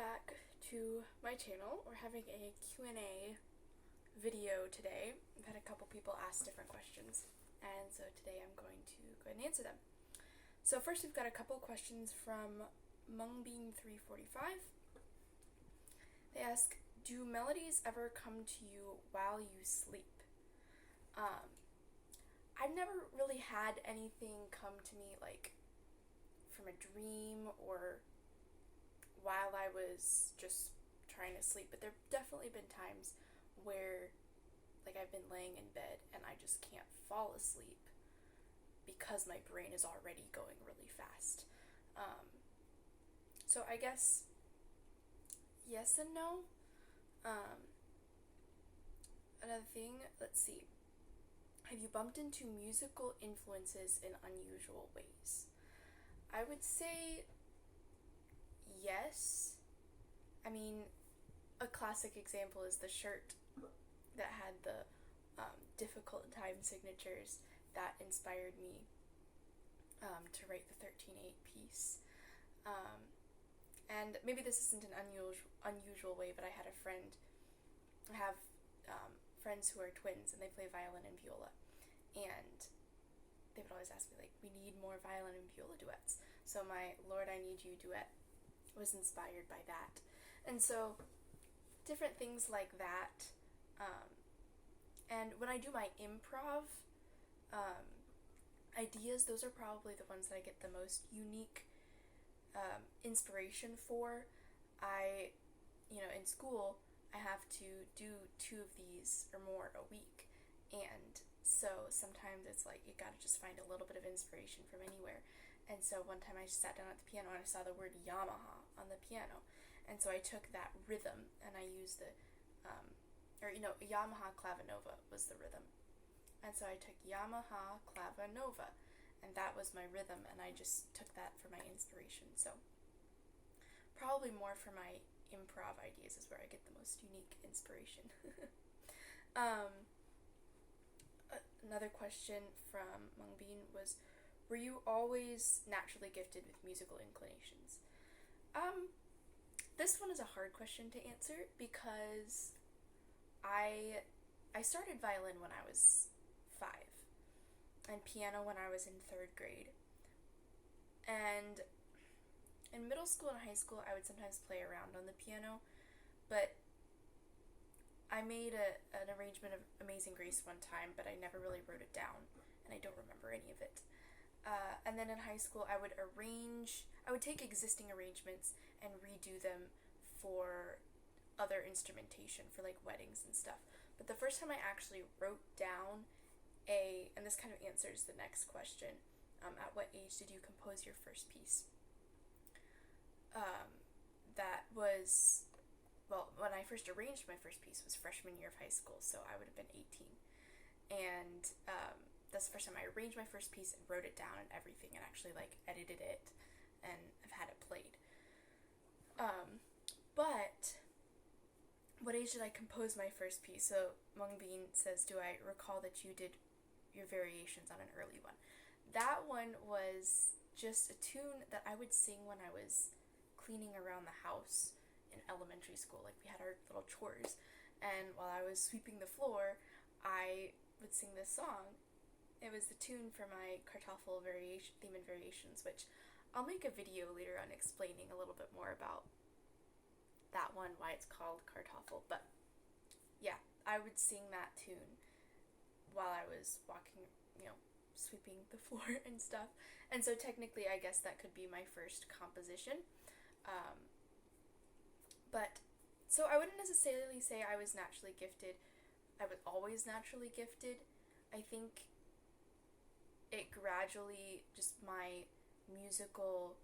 back to my channel. We're having a Q&A video today. I've had a couple people ask different questions, and so today I'm going to go ahead and answer them. So first we've got a couple questions from Mungbean345. They ask, do melodies ever come to you while you sleep? I've never really had anything come to me like from a dream or while I was just trying to sleep, but there have definitely been times where like I've been laying in bed and I just can't fall asleep because my brain is already going really fast. So I guess yes and no. Another thing, let's see. Have you bumped into musical influences in unusual ways? I would say yes. I mean, a classic example is the shirt that had the difficult time signatures that inspired me to write the 13/8 piece. And maybe this isn't an unusual way, but I had a friend, I have friends who are twins, and they play violin and viola. And they would always ask me, like, we need more violin and viola duets. So my Lord, I Need You duet was inspired by that. And so different things like that. And when I do my improv ideas, those are probably the ones that I get the most unique inspiration for. In school, I have to do 2 of these or more a week. And so sometimes it's like you gotta just find a little bit of inspiration from anywhere. And so one time I sat down at the piano and I saw the word Yamaha on the piano. And so I took that rhythm and I used Yamaha Clavinova was the rhythm. And so I took Yamaha Clavinova, and that was my rhythm, and I just took that for my inspiration. So probably more for my improv ideas is where I get the most unique inspiration. Another question from Mungbean was, were you always naturally gifted with musical inclinations? This one is a hard question to answer because I started violin when I was 5 and piano when I was in 3rd grade. And in middle school and high school, I would sometimes play around on the piano, but I made an arrangement of Amazing Grace one time, but I never really wrote it down, and I don't remember any of it. And then in high school, I would take existing arrangements and redo them for other instrumentation, for like weddings and stuff. But the first time I actually wrote down and this kind of answers the next question, at what age did you compose your first piece? That was, when I first arranged my first piece was freshman year of high school, so I would have been 18. And that's the first time I arranged my first piece and wrote it down and everything, and actually like edited it and I've had it played. But what age did I compose my first piece? So Mungbean says, do I recall that you did your variations on an early one? That one was just a tune that I would sing when I was cleaning around the house in elementary school. Like, we had our little chores, and while I was sweeping the floor, I would sing this song. It was the tune for my Kartoffel theme and variations, which I'll make a video later on explaining a little bit more about that one, why it's called Kartoffel. But yeah, I would sing that tune while I was walking, sweeping the floor and stuff. And so technically, I guess that could be my first composition. So I wouldn't necessarily say I was naturally gifted. I was always naturally gifted. I think it gradually, just my musical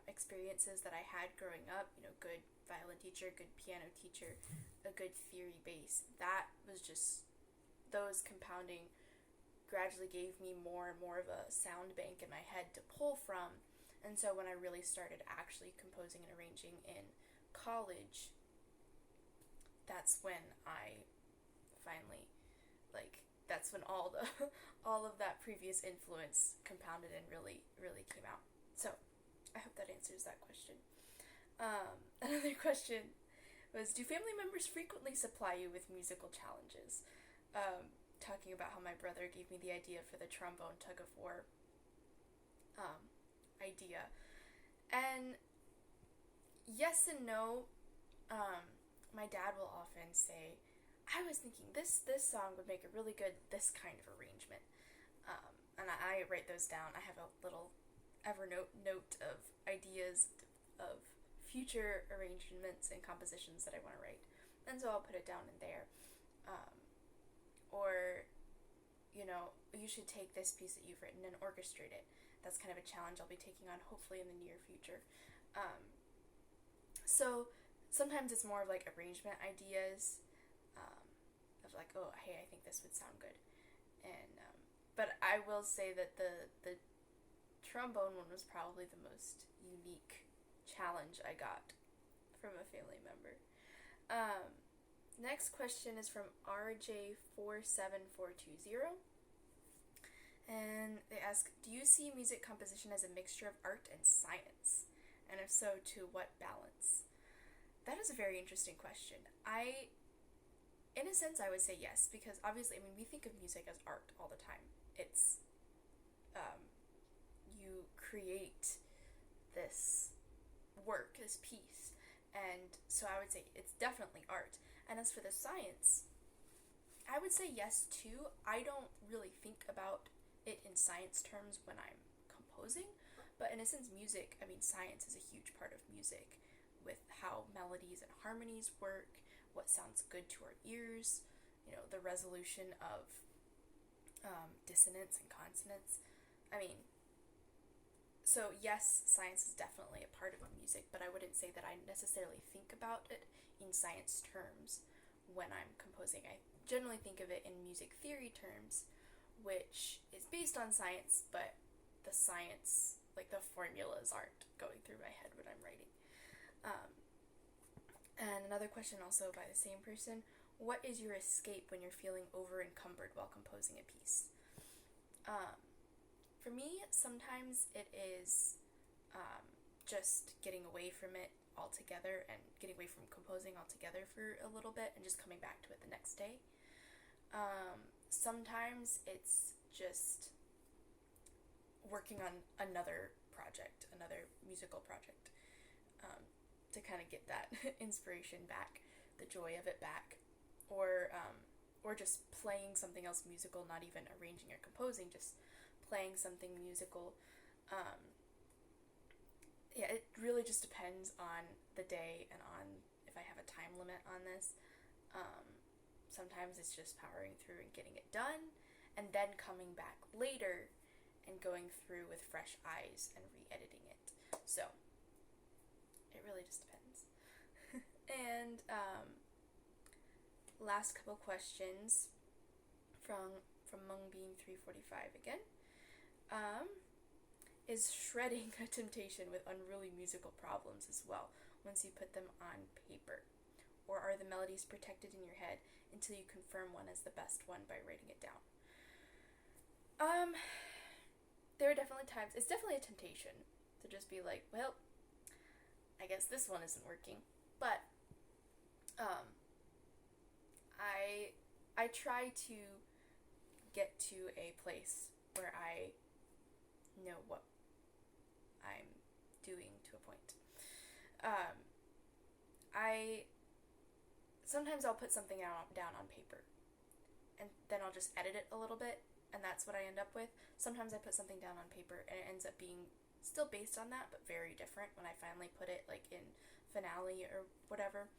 experiences that I had growing up, good violin teacher, good piano teacher, a good theory base, that was just, those compounding gradually gave me more and more of a sound bank in my head to pull from. And so when I really started actually composing and arranging in college, that's when I finally, that's when all of that previous influence compounded and really, really came out. So I hope that answers that question. Another question was, do family members frequently supply you with musical challenges? Talking about how my brother gave me the idea for the trombone tug of war idea. And yes and no. My dad will often say, I was thinking this song would make a really good this kind of arrangement. And I write those down. I have a little Evernote note of ideas of future arrangements and compositions that I want to write. And so I'll put it down in there. Or, you should take this piece that you've written and orchestrate it. That's kind of a challenge I'll be taking on hopefully in the near future. So sometimes it's more of like arrangement ideas, of like, oh, hey, I think this would sound good. And but I will say that the trombone one was probably the most unique challenge I got from a family member. Next question is from RJ47420. And they ask, do you see music composition as a mixture of art and science? And if so, to what balance? That is a very interesting question. In a sense, I would say yes, because obviously, we think of music as art all the time. It's, you create this work, this piece, and so I would say it's definitely art. And as for the science, I would say yes too. I don't really think about it in science terms when I'm composing, but in a sense, science is a huge part of music, with how melodies and harmonies work, what sounds good to our ears, the resolution of dissonance and consonance. So yes, science is definitely a part of music, but I wouldn't say that I necessarily think about it in science terms when I'm composing. I generally think of it in music theory terms, which is based on science, but the science, like the formulas, aren't going through my head when I'm writing. And another question also by the same person, what is your escape when you're feeling over encumbered while composing a piece? For me, sometimes it is just getting away from it altogether and getting away from composing altogether for a little bit and just coming back to it the next day. Sometimes it's just working on another project, another musical project, to kind of get that inspiration back, the joy of it back, or just playing something else musical, not even arranging or composing, just playing something musical. It really just depends on the day and on if I have a time limit on this. Sometimes it's just powering through and getting it done, and then coming back later and going through with fresh eyes and re-editing it. So it really just depends. And last couple questions from Mungbean345 again. Is shredding a temptation with unruly musical problems as well once you put them on paper? Or are the melodies protected in your head until you confirm one as the best one by writing it down? There are definitely times, it's definitely a temptation to just be like, well, I guess this one isn't working. But I try to get to a place where I know what I'm doing to a point. Sometimes I'll put something down on paper, and then I'll just edit it a little bit, and that's what I end up with. Sometimes I put something down on paper, and it ends up being still based on that, but very different when I finally put it, like, in Finale or whatever.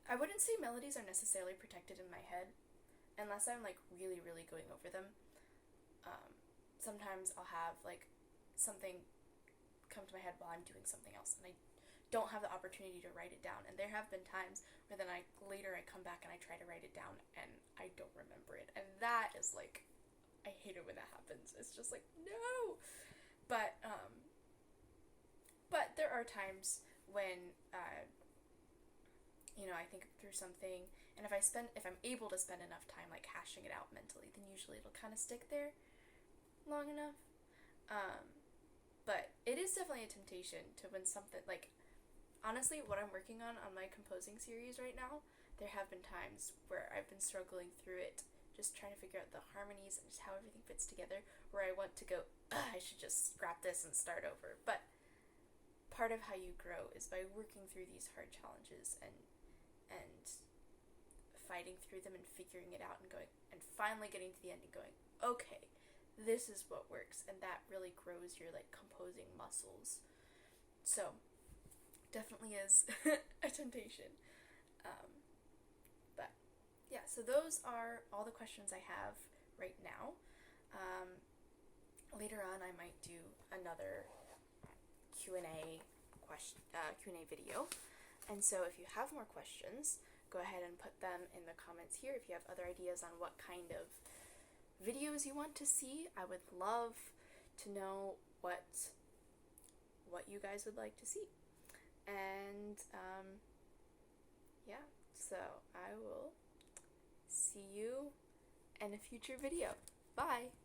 I wouldn't say melodies are necessarily protected in my head, unless I'm, like, really, really going over them. Sometimes I'll have, like, something come to my head while I'm doing something else, and I don't have the opportunity to write it down. And there have been times where then later I come back and I try to write it down, and I don't remember it. And that is, like, I hate it when that happens. It's just like, no! But there are times when, I think through something, and if I'm able to spend enough time, like, hashing it out mentally, then usually it'll kind of stick there long enough. But it is definitely a temptation to when something, like, honestly, what I'm working on my composing series right now, there have been times where I've been struggling through it, just trying to figure out the harmonies and just how everything fits together, where I want to go, I should just scrap this and start over. But part of how you grow is by working through these hard challenges and fighting through them and figuring it out and going and finally getting to the end and going, okay, this is what works, and that really grows your like composing muscles. So definitely is a temptation. But yeah, so those are all the questions I have right now. Later on, I might do another Q&A Q&A video. And so if you have more questions, go ahead and put them in the comments here. If you have other ideas on what kind of videos you want to see, I would love to know what you guys would like to see. And yeah, so I will see you in a future video. Bye!